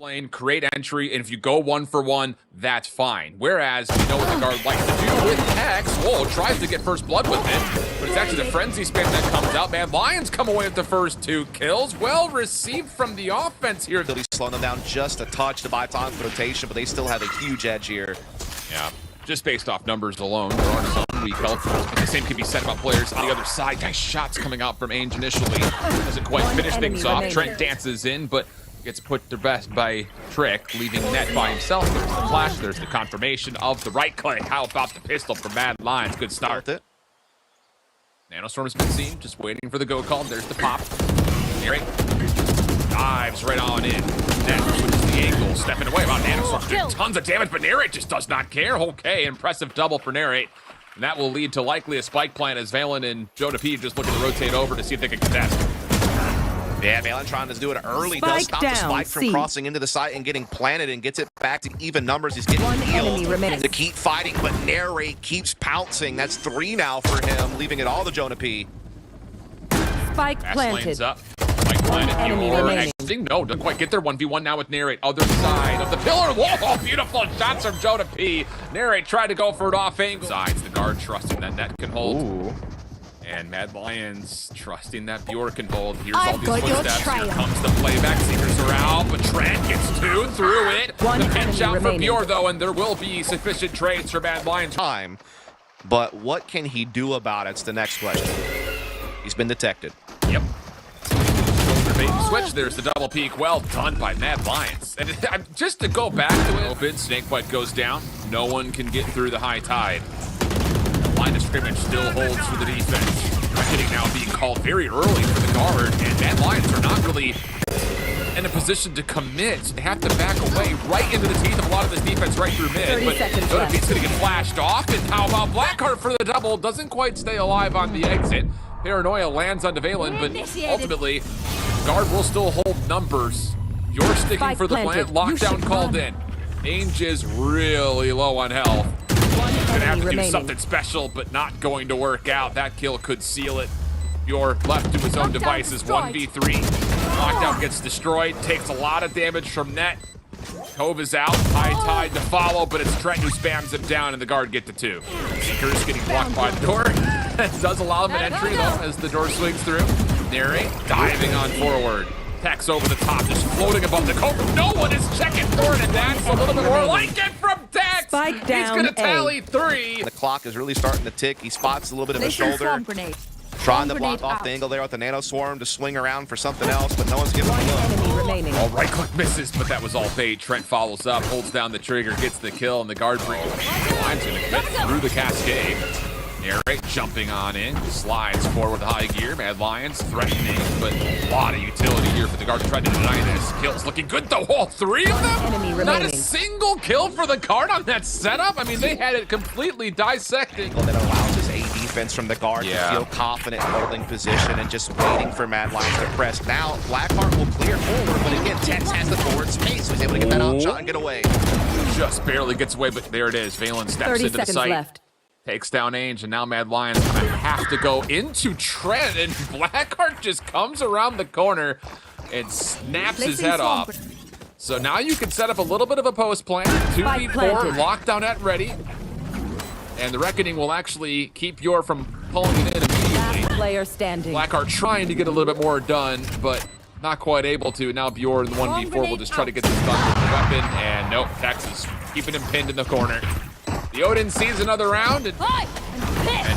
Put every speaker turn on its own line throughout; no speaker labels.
lane, create entry, and if you go 1-for-1, that's fine. Whereas, we know what the guard likes to do with Tex. Whoa, tries to get first blood with it, but it's actually the frenzy spin that comes out. Man, Lions come away with the first 2 kills. Well received from the offense here.
He's slowing them down just a touch to buy time for rotation, but they still have a huge edge here.
Yeah, just based off numbers alone, there are some weak health. And the same can be said about players on the other side. Nice shots coming out from Ange initially. Doesn't quite finish things off. Trent dances in, but gets put to rest by Trick, leaving Net by himself. There's the flash, there's the confirmation of the right click. How about the pistol from Mad Lions? Good start. Nanostorm's been seen, just waiting for the go call. There's the pop. Here dives right on in. Net switches the angle, stepping away. Wow, Nanostorm's doing tons of damage, but Narrate just does not care. Okay, impressive double for Narrate. And that will lead to likely a spike plant as Valyn and JonahP just looking to rotate over to see if they can contest.
Yeah, Valyn trying to do it early.
Spike
does stop
down,
the spike from
C.
crossing into the site and getting planted and gets it back to even numbers. He's getting
One enemy
healed
remaining.
to keep fighting, but Narrate keeps pouncing. That's 3 now for him, leaving it all to JonahP.
Spike
Fast
planted.
lanes up. Spike planted.
enemy
Bjor
remaining.
exiting. No, doesn't quite get there. 1v1 now with Narrate. Other side of the pillar. Whoa, beautiful shots from JonahP. Narrate tried to go for it off angle. Sides, the guard trusting that Net can hold.
Ooh.
And Mad Lions trusting that Bjor can hold. Here's
I've
all these
got your
footsteps. Here
trail.
comes the playback. Seekers are out, but Trent gets 2 through it.
One
The pinch
enemy
out for
remaining.
Bjor, though, and there will be sufficient trades for Mad Lions.
Time, but what can he do about it's the next question. He's been detected.
Yep. Bait and switch. There's the double peek. Well done by Mad Lions. And just to go back to it, open, Snakebite goes down. No one can get through the high tide. Line of scrimmage still holds for the defense. Reckoning now being called very early for the guard, and Mad Lions are not really in a position to commit. They have to back away right into the teeth of a lot of this defense right through mid.
30
But
seconds
JonahP's going to get flashed off, and how about BlackHeart for the double? Doesn't quite stay alive on the exit. Paranoia lands on Valyn, but ultimately, guard will still hold numbers. You're sticking
Spike
for the
planted.
plant.
You
Lockdown
should
called
run.
in. Ange is really low on health. He's gonna have to do
remaining.
something special, but not going to work out. That kill could seal it. Bjor left to his own devices, 1v3. Lockdown gets destroyed, takes a lot of damage from Net. Cove is out, high tide to follow, but it's Trent who spams him down, and the guard get to 2. Seekers getting blocked by the door. That does allow them an entry, though, as the door swings through. Narrate diving on forward. Tex over the top, just floating above the Cove. No one is checking for it, and that's a little bit more like it from Tex.
Spike
He's
down
gonna
A.
tally 3.
The clock is really starting to tick. He spots a little bit of a
Placing
shoulder.
swarm grenade.
Trying to
Swarm
block
grenade
off the
out.
angle there with the nano swarm to swing around for something else, but no one's giving
One
him a look.
enemy remaining.
All right click misses, but that was all bait. Trent follows up, holds down the trigger, gets the kill, and the guard brings. Line's gonna commit through the cascade. Narrate jumping on in, slides forward with high gear. Mad Lions threatening, but a lot of utility here for the guard to try to deny this. Kills looking good though. All 3 of them?
Enemy
Not a
remaining.
single kill for the guard on that setup. I mean, they had it completely dissecting.
That allows his A defense from the guard
Yeah.
to feel confident holding position and just waiting for Mad Lions to press. Now, BlackHeart will clear forward, but again, Tex has the forward space, so he's able to get that out shot and get away.
Just barely gets away, but there it is. Valyn steps
30
into the
seconds
site.
left.
Takes down Ange, and now Mad Lions gonna have to go into Trent, and BlackHeart just comes around the corner and snaps his
Placing
head
swarm
off.
grenade.
So now you can set up a little bit of a post plan.
Spike
2v4,
planted.
lockdown at ready. And the Reckoning will actually keep Bjor from pulling it in immediately.
Last player standing.
BlackHeart trying to get a little bit more done, but not quite able to. Now Bjor in the 1v4 will just try to get this done with the weapon, and nope, Tex is keeping him pinned in the corner. The Odin sees another round, and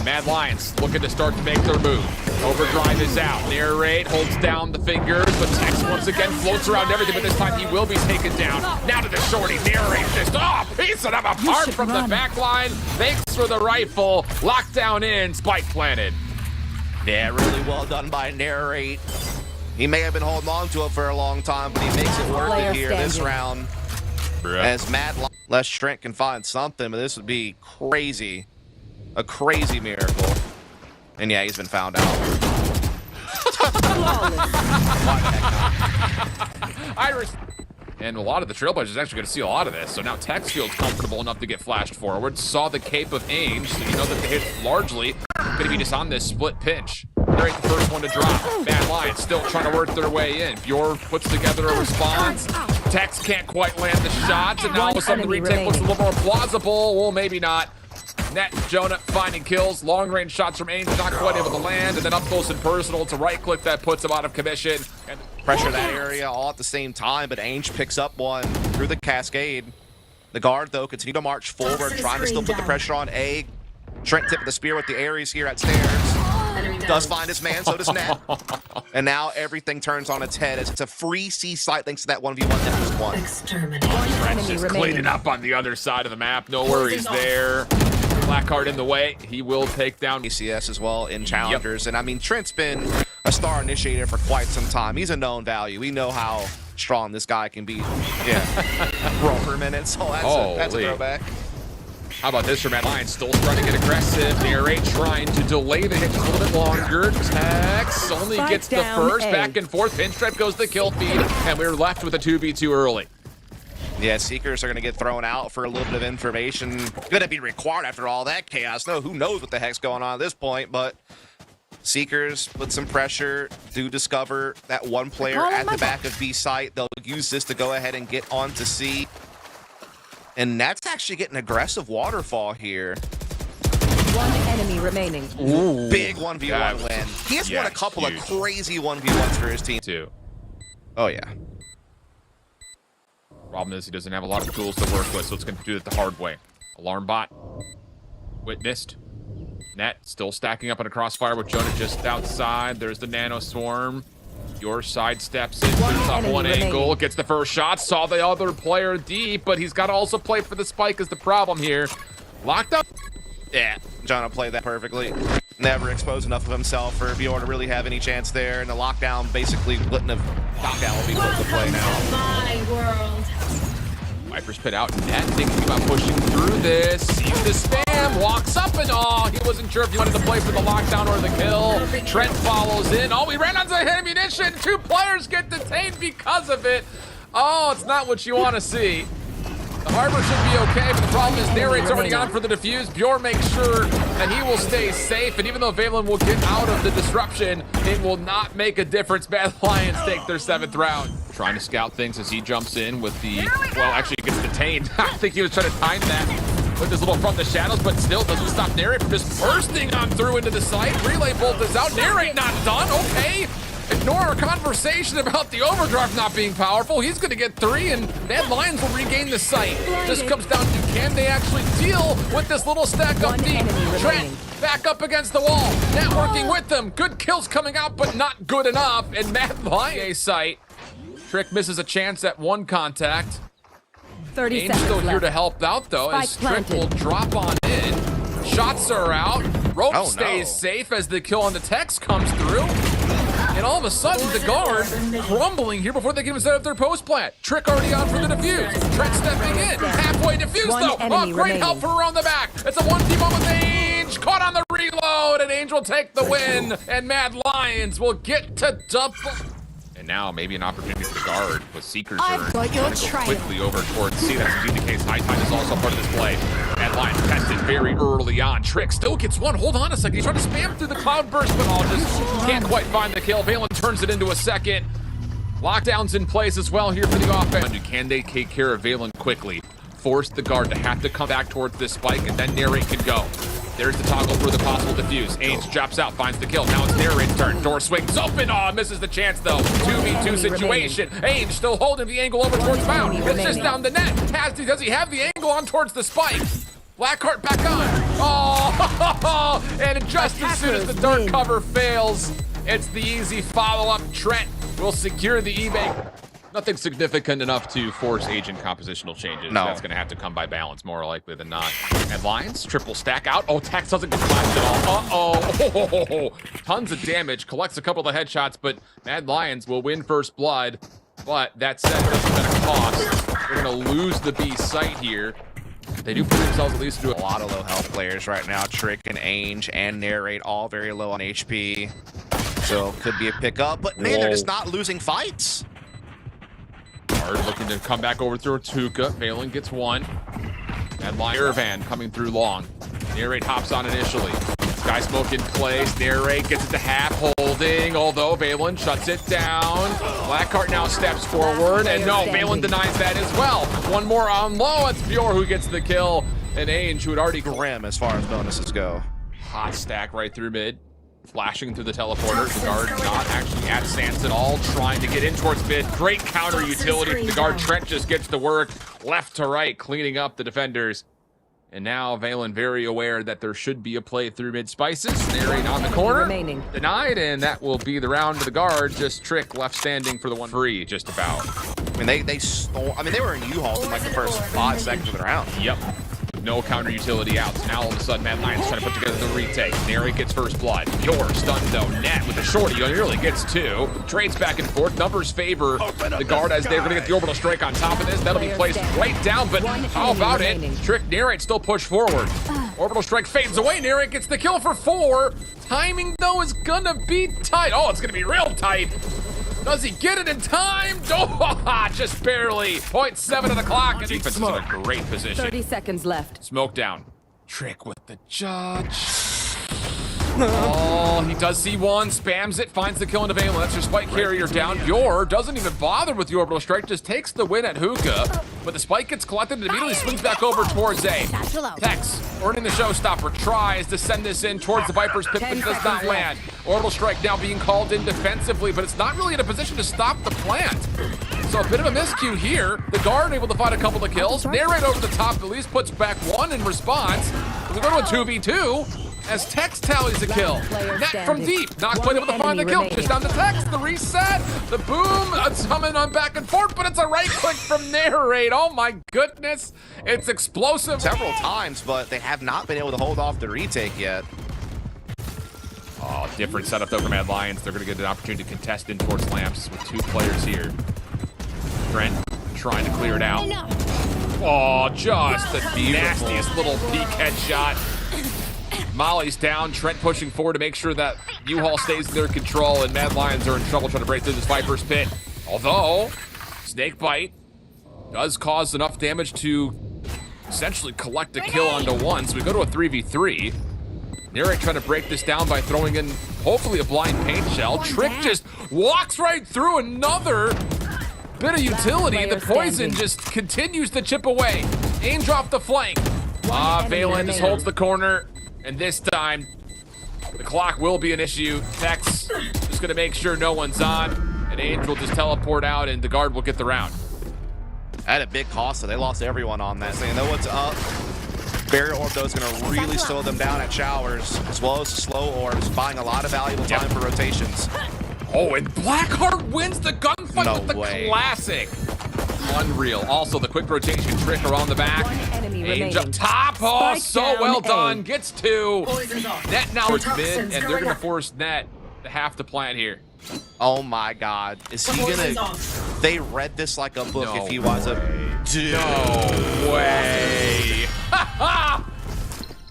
Mad Lions looking to start to make their move. Overdrive is out. Narrate holds down the fingers, but Tex once again floats around everything, but this time he will be taken down. Now to the shorty. Narrate just, piecing him apart from the back line. Thanks for the rifle. Lockdown in, spike planted.
Yeah, really well done by Narrate. He may have been holding on to it for a long time, but he makes it worth
Player
it here this
standing.
round. As Mad Lions, less Trent can find something, but this would be crazy. A crazy miracle. And yeah, he's been found out.
Iris. And a lot of the Trailblazers is actually going to see a lot of this. So now Tex feels comfortable enough to get flashed forward. Saw the cape of Ange, so you know that the hit's largely going to be just on this split pinch. They're the first one to drop. Mad Lions still trying to work their way in. Bjor puts together a response. Tex can't quite land the shots, and now all of a sudden the
One
retake
enemy
looks a little more plausible. Well, maybe not. Net, Jonah finding kills. Long-range shots from Ange, not quite able to land. And then up close and personal, it's a right-click that puts him out of commission. And
Pressure that area all at the same time, but Ange picks up one through the cascade. The guard, though, continue to march forward, trying to still put the pressure on A. Trent tip of the spear with the Ares here at stairs. Does find his man, so does Net. And now everything turns on its head as it's a free C site thanks to that 1v1 Net one.
Trent's just cleaning up on the other side of the map. No worries there. BlackHeart in the way. He will take down
ACS as well in Challengers. And I mean, Trent's been a star initiator for quite some time. He's a known value. We know how strong this guy can be. Yeah. Roll per minute. So that's a throwback.
How about this from valyn? Still trying to get aggressive. Narrate trying to delay the hit just a little bit longer. Tex only gets the first. Back and forth. Pinstripe goes the kill feed. And we're left with a 2v2 early.
Yeah, Seekers are going to get thrown out for a little bit of information. Going to be required after all that chaos. No, who knows what the heck's going on at this point, but Seekers with some pressure do discover that one player at the back of B site. They'll use this to go ahead and get onto C. And that's actually getting aggressive waterfall here.
One enemy remaining.
Ooh, big 1v1 win. He has won a couple of crazy 1v1s for his team,
too.
Oh, yeah.
Problem is he doesn't have a lot of tools to work with, so it's going to do it the hard way. Alarm bot. Witnessed. Net still stacking up on a crossfire with Jonah just outside. There's the nano swarm. Your side steps in, puts up one angle, gets the first shot, saw the other player deep, but he's got to also play for the spike is the problem here. Locked up.
Yeah, Jonah played that perfectly. Never exposed enough of himself for bjor to really have any chance there, and the lockdown basically wouldn't have. Lockdown will be put to play now.
My world.
Viper's pit out. Net thinking about pushing through this. Sees the spam. Walks up and he wasn't sure if he wanted to play for the lockdown or the kill. Trent follows in. We ran onto ammunition. 2 players get detained because of it. Oh, it's not what you want to see. The harbor should be okay, but the problem is Narrate's already gone for the defuse. bjor makes sure that he will stay safe, and even though valyn will get out of the disruption, it will not make a difference. Bad Lions take their 7th round. Trying to scout things as he jumps in with the, well, actually gets detained. I think he was trying to time that with his little from the shadows, but still doesn't stop Narrate from just bursting on through into the site. Relay bolt is out. Narrate not done. Okay. Ignore our conversation about the overdrive not being powerful. He's going to get 3, and Mad Lions will regain the site. This comes down to, can they actually deal with this little stack up deep? Trent back up against the wall. Net working with them. Good kills coming out, but not good enough. And Mad Lions site. Trick misses a chance at 1 contact.
30
Ange
seconds
still here
left.
to help out, though, as
Spike
Trick will drop on in. Shots are out. Rope stays safe as the kill on the Tex comes through. And all of a sudden, the guard crumbling here before they can even set up their post plant. Trick already on for the defuse. Trent stepping in. Halfway defuse, though. Great help for around the back. It's a 1v1 with Ange. Caught on the reload, and Ange will take the win. And Mad Lions will get to double. And now maybe an opportunity for the guard, with Seekers are going to go quickly over towards C. That's indeed the case. High Tide is also part of this play. Mad Lions tested very early on. Trick still gets 1. Hold on a second. He's trying to spam through the cloud burst, but just can't quite find the kill. valyn turns it into a 2nd. Lockdown's in place as well here for the offense. Can they take care of valyn quickly? Force the guard to have to come back towards this spike, and then Narrate can go. There's the toggle for the possible defuse. Ange drops out, finds the kill. Now it's Narrate's turn. Door swings open. Misses the chance, though. 2v2 situation. Ange still holding the angle over towards Mound. It's just down the net. Does he have the angle on towards the spike? BlackHeart back on. And just as soon as the dark cover fails, it's the easy follow-up. Trent will secure the eBay. Nothing significant enough to force agent compositional changes.
No.
That's going to have to come by balance more likely than not. And Lions, triple stack out. Tex doesn't get flashed at all. Tons of damage, collects a couple of headshots, but Mad Lions will win first blood. But that said, it doesn't at a cost. They're going to lose the B site here. They do put themselves at least into
a lot of low health players right now. Trick and Ange and Narrate all very low on HP. So could be a pickup, but man, they're just not losing fights.
Hard looking to come back over through Tuca. valyn gets 1. And Irvan coming through long. Narrate hops on initially. Sky smoke in place. Narrate gets it to half, holding, although valyn shuts it down. BlackHeart now steps forward, and no, valyn denies that as well. One more on low. It's bjor who gets the kill, and Ange, who had already
Grim as far as bonuses go.
hot stack right through mid. Flashing through the teleporter. The guard not actually at stance at all, trying to get in towards mid. Great counter utility from the guard. Trent just gets to work left to right, cleaning up the defenders. And now valyn very aware that there should be a play through mid spices. Narrate on the corner.
Remaining.
Denied, and that will be the round to the guard. Just Trick left standing for the one free, just about.
I mean, they stole. I mean, they were in U-Hauls in like the first 5 seconds of the round.
Yep. No counter utility out. So now all of a sudden, Mad Lions trying to put together the retake. Narrate gets first blood. bjor stunned though. Net with a shorty nearly gets 2. Trades back and forth. Numbers favor the guard as they're going to get the orbital strike on top of this. That'll be placed right down, but how about it? Trick, Narrate still push forward. Orbital strike fades away. Narrate gets the kill for 4. Timing though is gonna be tight. Oh, it's gonna be real tight. Does he get it in time? Oh, just barely. 0.7 of the clock. And defense is in a great position.
30 seconds left.
Smoke down. Trick with the judge. Oh, he does see one, spams it, finds the kill into valyn. That's your spike carrier down. bjor doesn't even bother with the orbital strike, just takes the win at hookah. But the spike gets collected and immediately swings back over towards A. Tex, earning the showstopper, tries to send this in towards the Viper's pit, but does not land. Orbital strike now being called in defensively, but it's not really in a position to stop the plant. So a bit of a miscue here. The guard able to find a couple of kills. Narrate over the top, at least puts back 1 in response. We go to a 2v2. As Tex tallies a kill. Net from deep. Not quite able to find the kill. Just down to Tex. The reset. The boom. It's coming on back and forth, but it's a right click from Narrate. Oh my goodness. It's explosive.
Several times, but they have not been able to hold off the retake yet.
Oh, different setup though for Mad Lions. They're going to get an opportunity to contest in towards Lamps with 2 players here. Trent trying to clear it out. Oh, just the nastiest little peek headshot. Molly's down, Trent pushing forward to make sure that U-Haul stays in their control, and Mad Lions are in trouble trying to break through this Viper's pit. Although, Snake Bite does cause enough damage to essentially collect a kill onto 1, so we go to a 3v3. Narrate trying to break this down by throwing in, hopefully, a blind paint shell. Trick just walks right through another bit of utility. The poison just continues to chip away. Ange off the flank. valyn just holds the corner. And this time, the clock will be an issue. Tex just gonna make sure no one's on. And Ange will just teleport out and the guard will get the round.
At a big cost, so they lost everyone on that. So they know what's up. Barrier Orb, though, is gonna really slow them down at showers, as well as the slow orbs, buying a lot of valuable time for rotations.
Oh, and BlackHeart wins the gunfight with the
way.
Classic. Unreal. Also, the quick rotation Trick around the back. Ange up top. Oh, so well done. Gets 2. Net now is mid, and they're going to force Net to have to plant here.
Oh my God. Is he gonna... They read this like a book if he was a... Dude.
No way.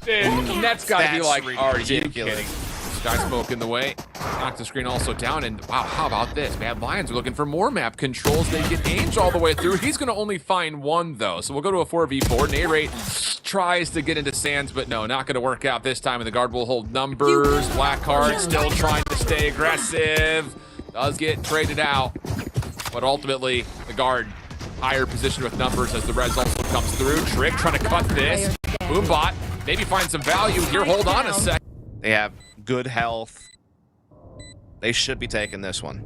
Dude, Net's got to be like, are you kidding? Sky smoke in the way. Knock the screen also down, and wow, how about this? Mad Lions are looking for more map controls. They get Ange all the way through. He's going to only find 1, though, so we'll go to a 4v4. Narrate tries to get into Sands, but no, not going to work out this time, and the guard will hold numbers. BlackHeart still trying to stay aggressive. Does get traded out, but ultimately, the guard higher position with numbers as the res also comes through. Trick trying to cut this. Boombot, maybe find some value here. Hold on a sec.
They have good health. They should be taking this one.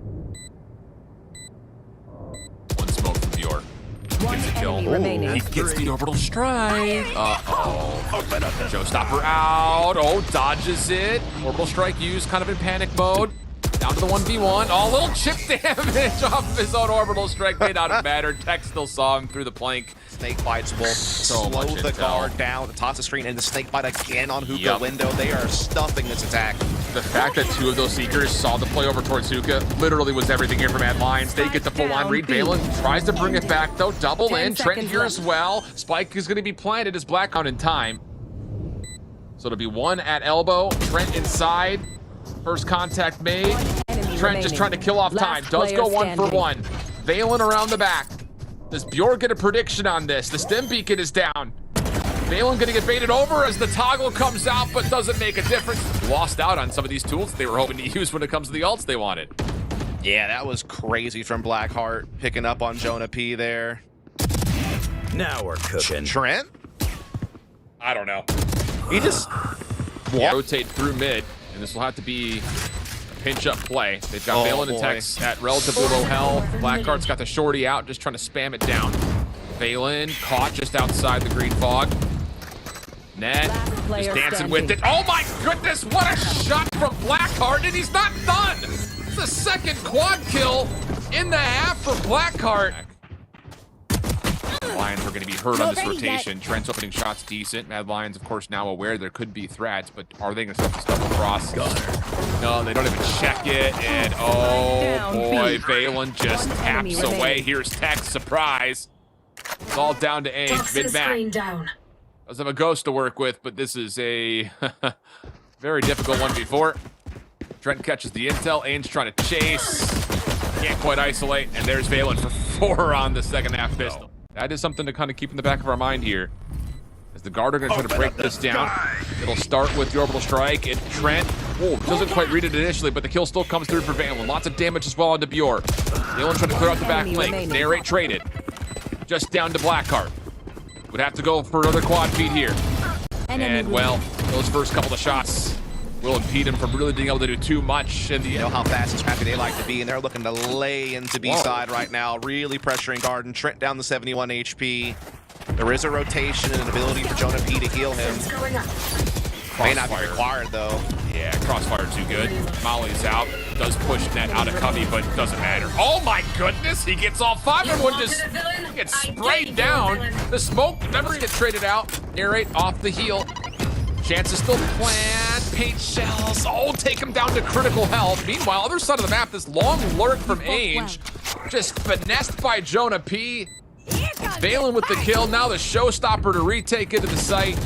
One smoke from bjor. Gets a kill. He gets the orbital strike. Uh-oh. Showstopper out. Oh, dodges it. Orbital strike used kind of in panic mode. Down to the 1v1. Oh, little chip damage off of his own orbital strike. May not have mattered. Tech still saw him through the plank.
Snake Bites will slow the guard down to toss the screen, and the Snake Bite again on hookah window. They are stuffing this attack.
The fact that 2 of those Seekers saw the play over towards hookah literally was everything here from Mad Lions. They get the full-on read. valyn tries to bring it back, though. Double in. Trent here as well. Spike is going to be planted as BlackHeart in time. So it'll be 1 at elbow. Trent inside. First contact made. Trent just trying to kill off time. Does go 1 for 1. valyn around the back. Does bjor get a prediction on this? The stem beacon is down. valyn gonna get baited over as the toggle comes out, but doesn't make a difference. Lost out on some of these tools they were hoping to use when it comes to the ults they wanted.
Yeah, that was crazy from BlackHeart, picking up on JonahP there.
Now we're cooking.
Trent?
I don't know.
He just
Rotate through mid, and this will have to be a pinch-up play. They've got valyn and Tex at relatively low health. BlackHeart's got the shorty out, just trying to spam it down. valyn caught just outside the green fog. Net just dancing with it. Oh my goodness, what a shot from BlackHeart, and he's not done! It's the second quad kill in the half for BlackHeart. Lions are going to be hurt on this rotation. Trent's opening shots decent. Mad Lions, of course, now aware there could be threats, but are they going to start to stumble across? No, they don't even check it. And oh boy, valyn just taps away. Here's Tex, surprise. It's all down to Ange, mid-map. Doesn't have a ghost to work with, but this is a very difficult 1v4. Trent catches the intel. Ange trying to chase. Can't quite isolate. And there's valyn for 4 on the second half pistol. That is something to kind of keep in the back of our mind here. As the guard are going to try to break this down. It'll start with the orbital strike. And Trent, doesn't quite read it initially, but the kill still comes through for valyn. Lots of damage as well onto bjor. valyn trying to clear out the back flank. Narrate traded. Just down to BlackHeart. Would have to go for another quad feed here. And well, those first couple of shots will impede him from really being able to do too much in the end.
You know how fast and scrappy they like to be, and they're looking to lay into B side right now, really pressuring Garden. Trent down to 71 HP. There is a rotation and an ability for JonahP to heal him. May not be required though.
Yeah, crossfire too good. Molly's out. Does push net out of cubby, but doesn't matter. Oh my goodness, he gets all 5. Everyone just gets sprayed down. The smoke never gets traded out. Narrate off the heel. Chance is still planned. Paint shells. Oh, take him down to critical health. Meanwhile, other side of the map, this long lurk from Ange. Just finessed by JonahP. valyn with the kill. Now the showstopper to retake into the site.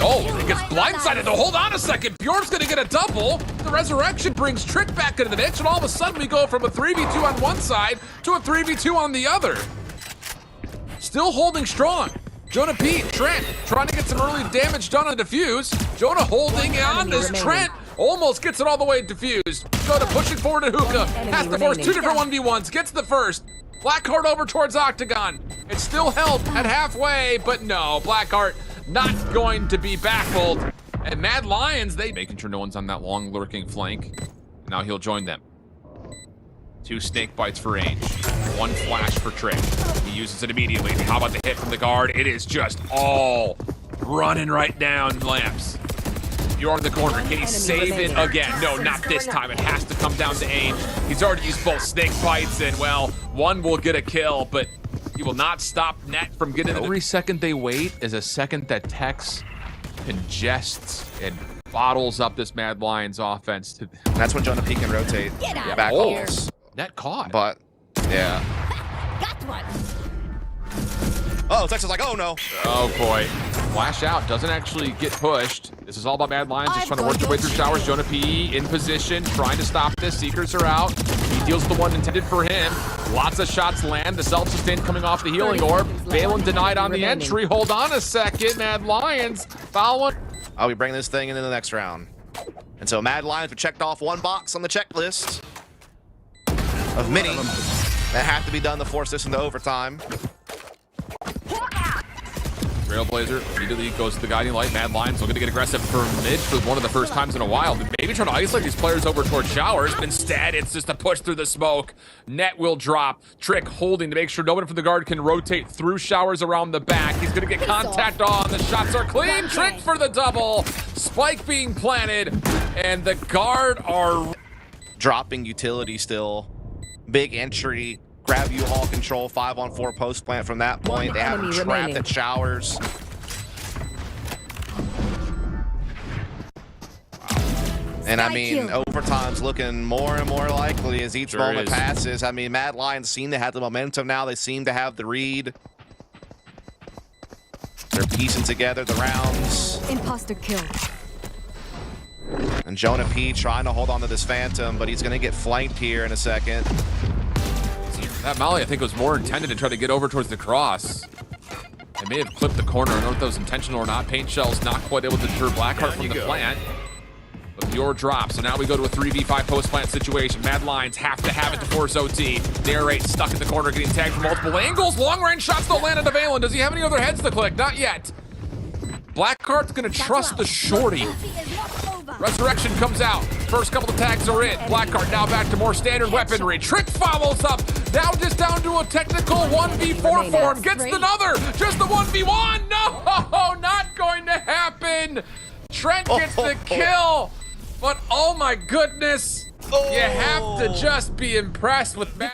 Oh, he gets blindsided. So hold on a second. bjor's going to get a double. The resurrection brings Trick back into the niche, and all of a sudden we go from a 3v2 on one side to a 3v2 on the other. Still holding strong. JonahP, Trent, trying to get some early damage done on defuse. Jonah holding on as Trent almost gets it all the way defused. Jonah pushing forward to hookah. Has to force 2 different 1v1s. Gets the first. BlackHeart over towards Octagon. It's still held at halfway, but no, BlackHeart not going to be baffled. And Mad Lions, they making sure no one's on that long lurking flank. Now he'll join them. 2 snake bites for Ange. 1 flash for Trick. He uses it immediately. How about the hit from the guard? It is just all running right down lamps. You're in the corner. Can he save it again? No, not this time. It has to come down to Ange. He's already used both snake bites, and well, 1 will get a kill, but he will not stop net from getting it. Every second they wait is a second that Tex congests and bottles up this Mad Lions offense.
That's when JonahP can rotate back holes.
Net caught.
But, yeah.
Got one.
Oh, Tex is like, oh no.
Oh boy. Flash out, doesn't actually get pushed. This is all about Mad Lions just trying to work their way through showers. JonahP in position, trying to stop this. Seekers are out. He deals the one intended for him. Lots of shots land. The self-sustain coming off the healing orb. valyn denied on the entry. Hold on a second. Mad Lions following.
I'll be bringing this thing into the next round. And so Mad Lions have checked off 1 box on the checklist of many that have to be done to force this into overtime.
Trailblazer immediately goes to the guiding light. Mad Lions looking to get aggressive for mid for one of the first times in a while. Maybe trying to isolate these players over towards showers, but instead it's just a push through the smoke. Net will drop. Trick holding to make sure nobody from the guard can rotate through showers around the back. He's gonna get contact on. The shots are clean. Trick for the double. Spike being planted, and the guard are
dropping utility still. Big entry. Grab you all control, 5-on-4 post plant from that point. They have him trapped at showers. And I mean, overtime's looking more and more likely as each moment passes. I mean, Mad Lions seem to have the momentum now. They seem to have the read. They're piecing together the rounds.
Imposter kill.
And JonahP trying to hold on to this Phantom, but he's going to get flanked here in a second.
That Molly, I think, was more intended to try to get over towards the cross. And may have clipped the corner. I don't know if that was intentional or not. Paint shell's not quite able to deter BlackHeart from the plant. But bjor drops, so now we go to a 3v5 post-plant situation. Mad Lions have to have it to force OT. Narrate stuck in the corner, getting tagged from multiple angles. Long-range shots don't land on valyn. Does he have any other heads to click? Not yet. BlackHeart's gonna trust the shorty. Resurrection comes out. First couple of tags are in. BlackHeart now back to more standard weaponry. Trick follows up. Now just down to a technical 1v4 form. Gets another. Just the 1v1. No, not going to happen. Trent gets the kill. But oh my goodness. You have to just be impressed with